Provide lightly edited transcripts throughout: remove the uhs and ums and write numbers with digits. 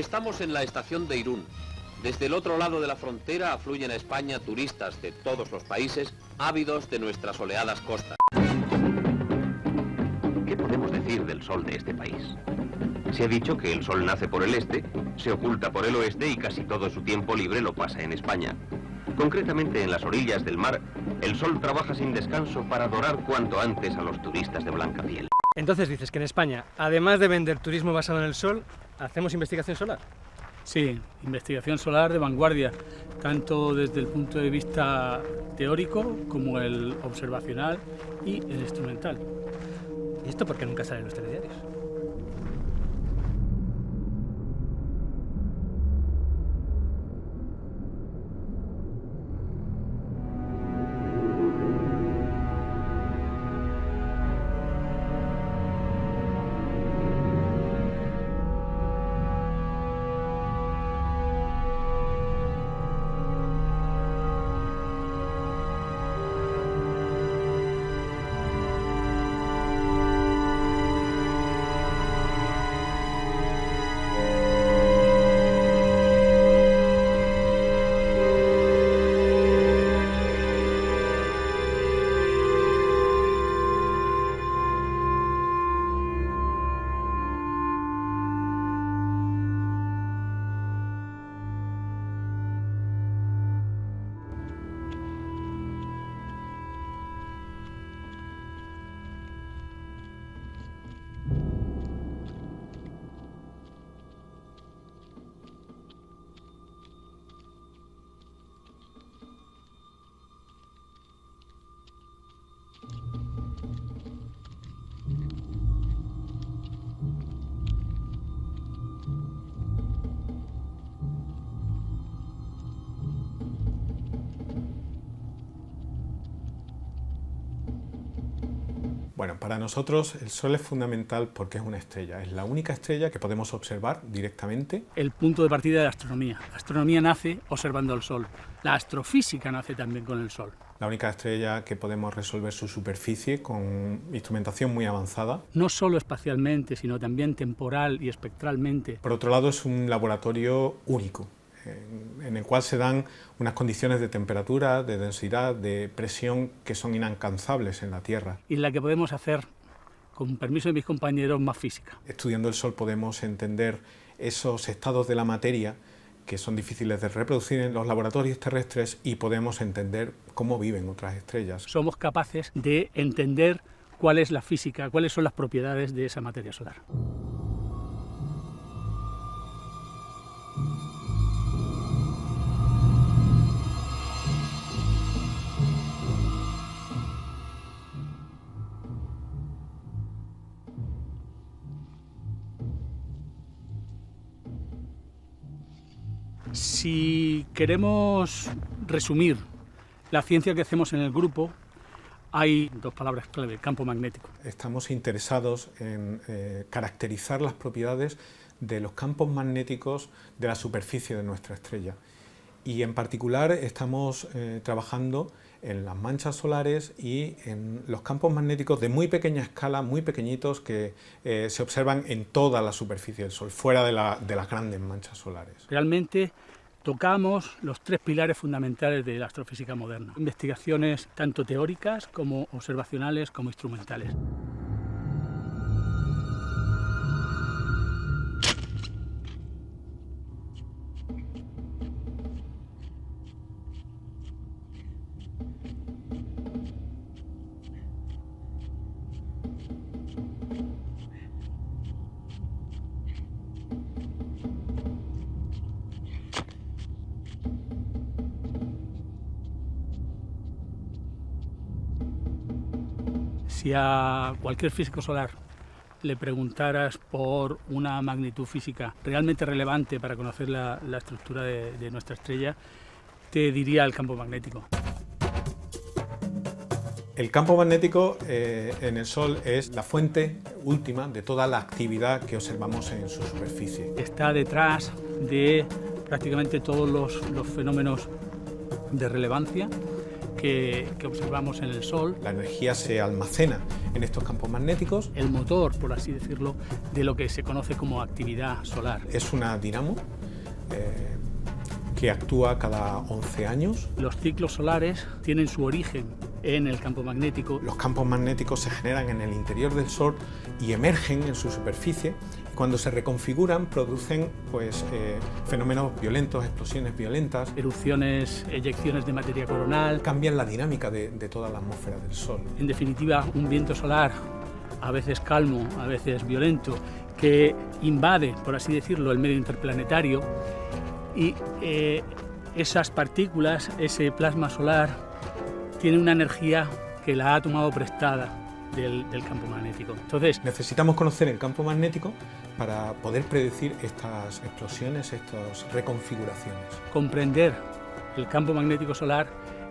Estamos en la estación de Irún. Desde el otro lado de la frontera afluyen a España turistas de todos los países, ávidos de nuestras soleadas costas. ¿Qué podemos decir del sol de este país? Se ha dicho que el sol nace por el este, se oculta por el oeste y casi todo su tiempo libre lo pasa en España. Concretamente en las orillas del mar, el sol trabaja sin descanso para adorar cuanto antes a los turistas de blanca piel. Entonces dices que en España, además de vender turismo basado en el sol, ¿hacemos investigación solar? Sí, investigación solar de vanguardia, tanto desde el punto de vista teórico como el observacional y el instrumental. ¿Y esto por qué nunca sale en los telediarios? Bueno, para nosotros el Sol es fundamental porque es una estrella, es la única estrella que podemos observar directamente. El punto de partida de la astronomía. La astronomía nace observando el Sol. La astrofísica nace también con el Sol. La única estrella que podemos resolver su superficie con instrumentación muy avanzada. No solo espacialmente, sino también temporal y espectralmente. Por otro lado, es un laboratorio único, en el cual se dan unas condiciones de temperatura, de densidad, de presión que son inalcanzables en la Tierra. Y en la que podemos hacer, con permiso de mis compañeros, más física. Estudiando el Sol podemos entender esos estados de la materia que son difíciles de reproducir en los laboratorios terrestres y podemos entender cómo viven otras estrellas. Somos capaces de entender cuál es la física, cuáles son las propiedades de esa materia solar. Si queremos resumir la ciencia que hacemos en el grupo, hay dos palabras clave: campo magnético. Estamos interesados en caracterizar las propiedades de los campos magnéticos de la superficie de nuestra estrella. Y en particular estamos trabajando en las manchas solares y en los campos magnéticos de muy pequeña escala, muy pequeñitos, que se observan en toda la superficie del Sol, fuera de las grandes manchas solares. Realmente tocamos los tres pilares fundamentales de la astrofísica moderna: investigaciones tanto teóricas como observacionales como instrumentales. Si a cualquier físico solar le preguntaras por una magnitud física realmente relevante para conocer la estructura de nuestra estrella, te diría el campo magnético. El campo magnético en el Sol es la fuente última de toda la actividad que observamos en su superficie. Está detrás de prácticamente todos los fenómenos de relevancia que observamos en el Sol. La energía se almacena en estos campos magnéticos. El motor, por así decirlo, de lo que se conoce como actividad solar. Es una dinamo que actúa cada 11 años. Los ciclos solares tienen su origen en el campo magnético. Los campos magnéticos se generan en el interior del Sol y emergen en su superficie. Cuando se reconfiguran producen fenómenos violentos, explosiones violentas. Erupciones, eyecciones de materia coronal. Cambian la dinámica de toda la atmósfera del Sol. En definitiva, un viento solar, a veces calmo, a veces violento, que invade, por así decirlo, el medio interplanetario y esas partículas, ese plasma solar, tiene una energía que la ha tomado prestada del campo magnético. Entonces, necesitamos conocer el campo magnético para poder predecir estas explosiones, estas reconfiguraciones. Comprender el campo magnético solar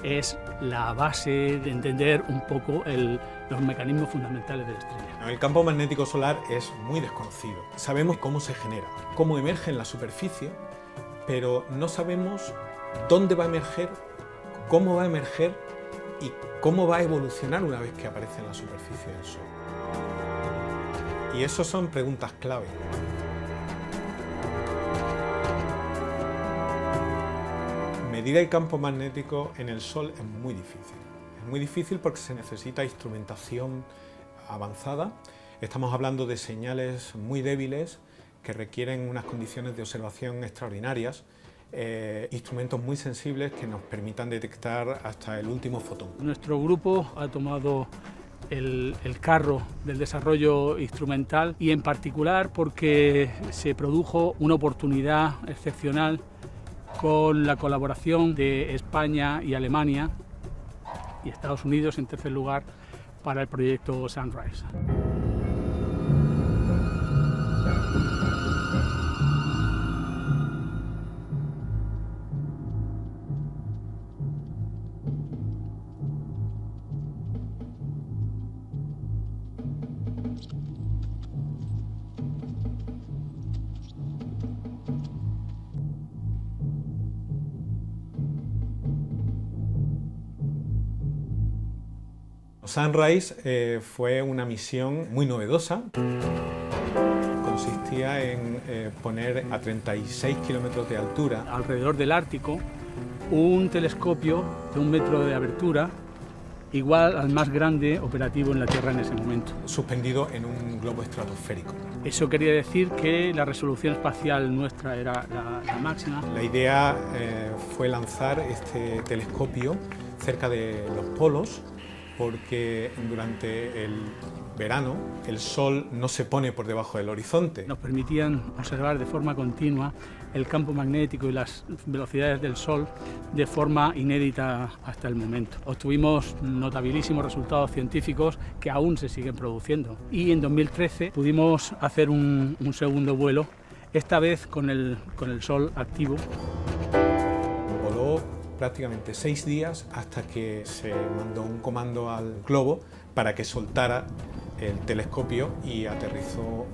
es la base de entender un poco los mecanismos fundamentales de la estrella. El campo magnético solar es muy desconocido. Sabemos cómo se genera, cómo emerge en la superficie, pero no sabemos dónde va a emerger, cómo va a emerger y cómo va a evolucionar una vez que aparece en la superficie del Sol. Y eso son preguntas clave. Medir el campo magnético en el Sol es muy difícil. Es muy difícil porque se necesita instrumentación avanzada. Estamos hablando de señales muy débiles que requieren unas condiciones de observación extraordinarias, instrumentos muy sensibles que nos permitan detectar hasta el último fotón. Nuestro grupo ha tomado el carro del desarrollo instrumental y en particular porque se produjo una oportunidad excepcional con la colaboración de España y Alemania y Estados Unidos en tercer lugar para el proyecto Sunrise. Sunrise fue una misión muy novedosa. Consistía en poner a 36 kilómetros de altura, alrededor del Ártico, un telescopio de 1 metro de abertura, igual al más grande operativo en la Tierra en ese momento. Suspendido en un globo estratosférico. Eso quería decir que la resolución espacial nuestra era la máxima. La idea fue lanzar este telescopio cerca de los polos, porque durante el verano el Sol no se pone por debajo del horizonte. Nos permitían observar de forma continua el campo magnético y las velocidades del Sol de forma inédita hasta el momento. Obtuvimos notabilísimos resultados científicos que aún se siguen produciendo. Y en 2013 pudimos hacer un segundo vuelo, esta vez con el Sol activo. Voló prácticamente 6 días hasta que se mandó un comando al globo para que soltara el telescopio y aterrizó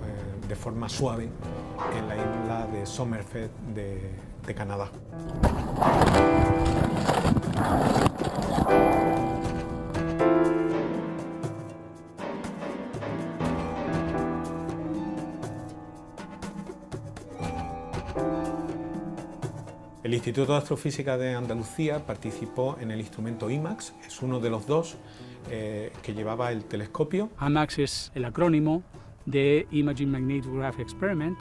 de forma suave en la isla de Somerset de Canadá. El Instituto de Astrofísica de Andalucía participó en el instrumento IMAX, es uno de los dos que llevaba el telescopio. IMAX es el acrónimo de Imaging Magnetograph Experiment,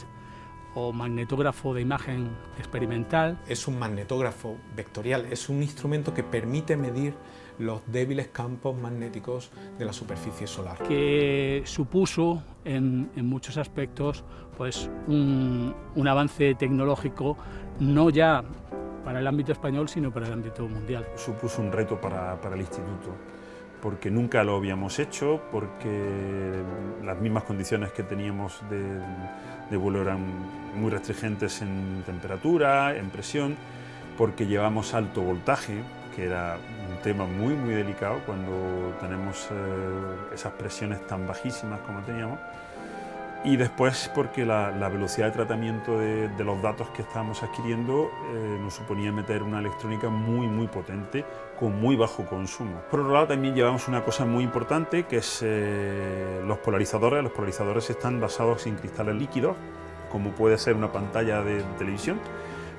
o magnetógrafo de imagen experimental. Es un magnetógrafo vectorial, es un instrumento que permite medir los débiles campos magnéticos de la superficie solar. Que supuso en muchos aspectos pues, un avance tecnológico, no ya para el ámbito español, sino para el ámbito mundial. Supuso un reto para el instituto, porque nunca lo habíamos hecho, porque las mismas condiciones que teníamos de vuelo eran muy restringentes en temperatura, en presión, porque llevamos alto voltaje, que era un tema muy delicado cuando tenemos esas presiones tan bajísimas como teníamos, Y después porque la velocidad de tratamiento de los datos que estábamos adquiriendo nos suponía meter una electrónica muy potente con muy bajo consumo. Por otro lado también llevamos una cosa muy importante que es los polarizadores. Los polarizadores están basados en cristales líquidos, como puede ser una pantalla de televisión.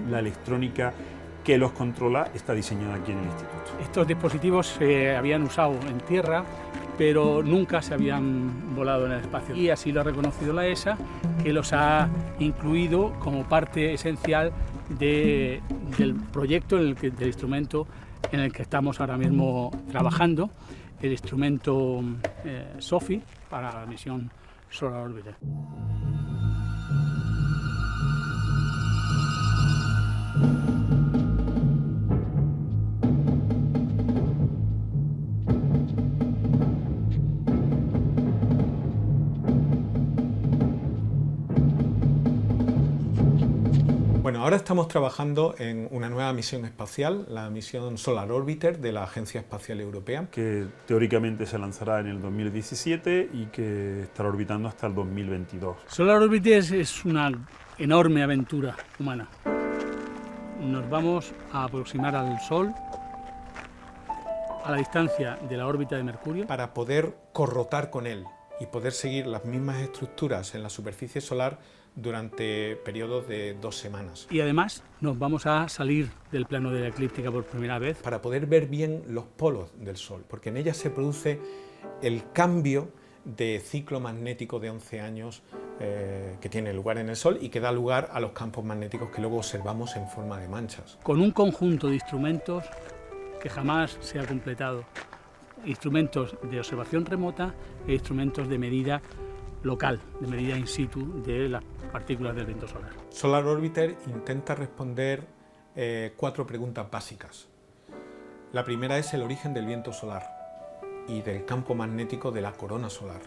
La electrónica que los controla está diseñada aquí en el instituto. Estos dispositivos se habían usado en tierra, pero nunca se habían volado en el espacio. Y así lo ha reconocido la ESA, que los ha incluido como parte esencial del proyecto, del instrumento en el que estamos ahora mismo trabajando, el instrumento SOFI para la misión Solar Orbiter. Bueno, ahora estamos trabajando en una nueva misión espacial, la misión Solar Orbiter de la Agencia Espacial Europea. Que teóricamente se lanzará en el 2017 y que estará orbitando hasta el 2022. Solar Orbiter es una enorme aventura humana. Nos vamos a aproximar al Sol a la distancia de la órbita de Mercurio. Para poder corrotar con él y poder seguir las mismas estructuras en la superficie solar durante periodos de 2 semanas. Y además nos vamos a salir del plano de la eclíptica por primera vez. Para poder ver bien los polos del Sol, porque en ella se produce el cambio de ciclo magnético de 11 años que tiene lugar en el Sol y que da lugar a los campos magnéticos que luego observamos en forma de manchas. Con un conjunto de instrumentos que jamás se ha completado. Instrumentos de observación remota e instrumentos de medida local, de medida in situ de las partículas del viento solar. Solar Orbiter intenta responder 4 preguntas básicas. La primera es el origen del viento solar y del campo magnético de la corona solar.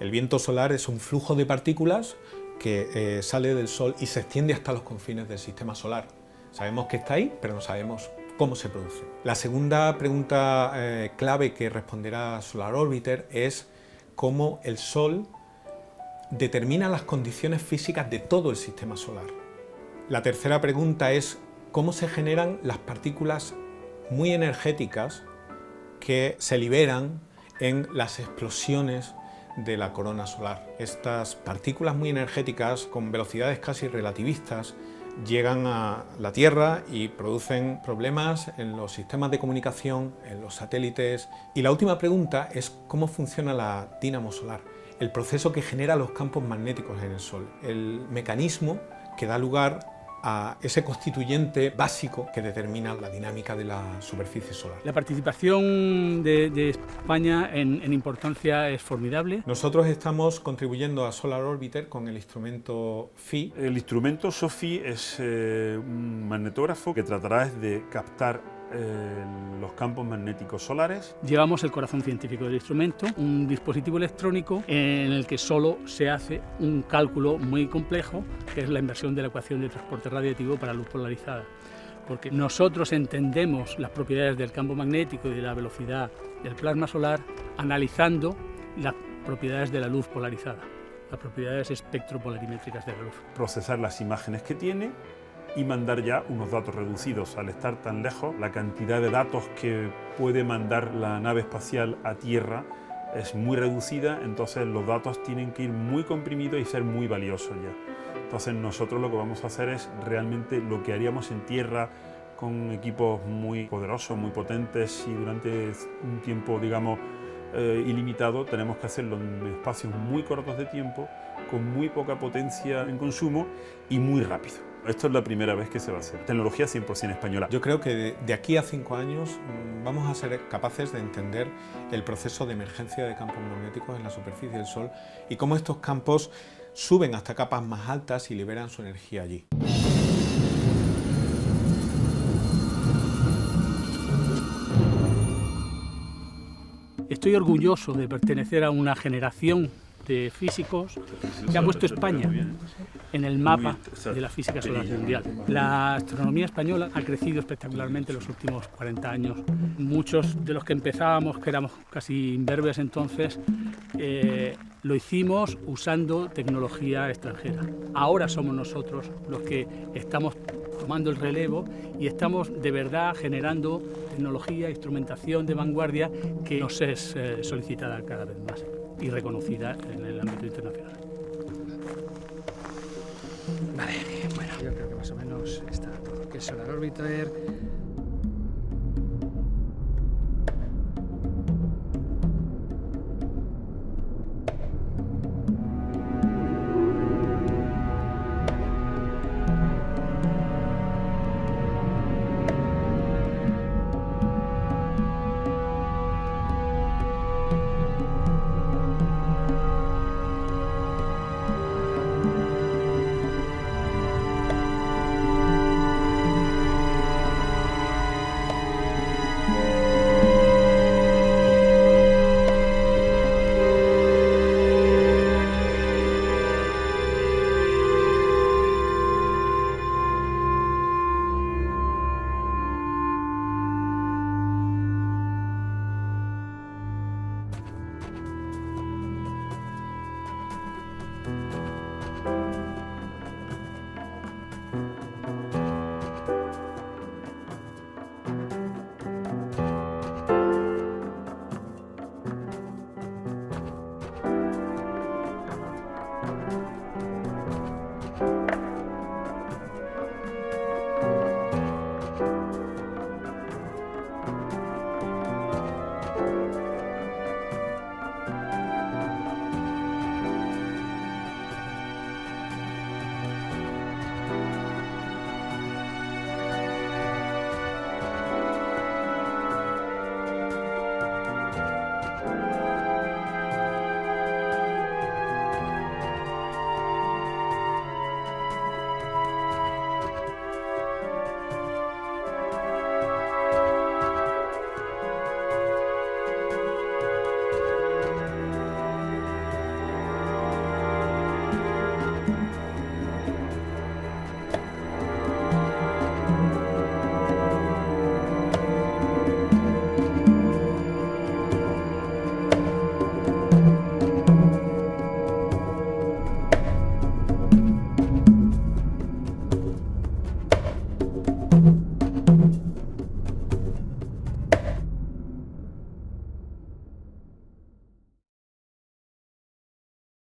El viento solar es un flujo de partículas que sale del Sol y se extiende hasta los confines del sistema solar. Sabemos que está ahí, pero no sabemos cómo se produce. La segunda pregunta clave que responderá Solar Orbiter es cómo el Sol determina las condiciones físicas de todo el sistema solar. La tercera pregunta es cómo se generan las partículas muy energéticas que se liberan en las explosiones de la corona solar. Estas partículas muy energéticas con velocidades casi relativistas llegan a la Tierra y producen problemas en los sistemas de comunicación, en los satélites. Y la última pregunta es cómo funciona la dínamo solar, el proceso que genera los campos magnéticos en el Sol, el mecanismo que da lugar a ese constituyente básico que determina la dinámica de la superficie solar. La participación de España en importancia es formidable. Nosotros estamos contribuyendo a Solar Orbiter con el instrumento FI. El instrumento SOFI es un magnetógrafo que tratará de captar los campos magnéticos solares. Llevamos el corazón científico del instrumento, un dispositivo electrónico en el que solo se hace un cálculo muy complejo, que es la inversión de la ecuación de transporte radiativo para luz polarizada. Porque nosotros entendemos las propiedades del campo magnético y de la velocidad del plasma solar analizando las propiedades de la luz polarizada, las propiedades espectropolarimétricas de la luz. Procesar las imágenes que tiene y mandar ya unos datos reducidos. Al estar tan lejos, la cantidad de datos que puede mandar la nave espacial a Tierra es muy reducida, entonces los datos tienen que ir muy comprimidos y ser muy valiosos ya. Entonces nosotros lo que vamos a hacer es realmente lo que haríamos en Tierra con equipos muy poderosos, muy potentes y durante un tiempo, digamos, ilimitado, tenemos que hacerlo en espacios muy cortos de tiempo, con muy poca potencia en consumo y muy rápido. Esto es la primera vez que se va a hacer. Tecnología 100% española. Yo creo que de aquí a 5 años vamos a ser capaces de entender el proceso de emergencia de campos magnéticos en la superficie del Sol y cómo estos campos suben hasta capas más altas y liberan su energía allí. Estoy orgulloso de pertenecer a una generación de físicos que ha puesto España en el mapa de la física solar mundial. La astronomía española ha crecido espectacularmente en los últimos 40 años. Muchos de los que empezábamos, que éramos casi imberbes entonces, lo hicimos usando tecnología extranjera. Ahora somos nosotros los que estamos tomando el relevo y estamos de verdad generando tecnología, instrumentación de vanguardia que nos es solicitada cada vez más y reconocida en el ámbito internacional. Vale, bueno, yo creo que más o menos está todo. Que el Solar Orbiter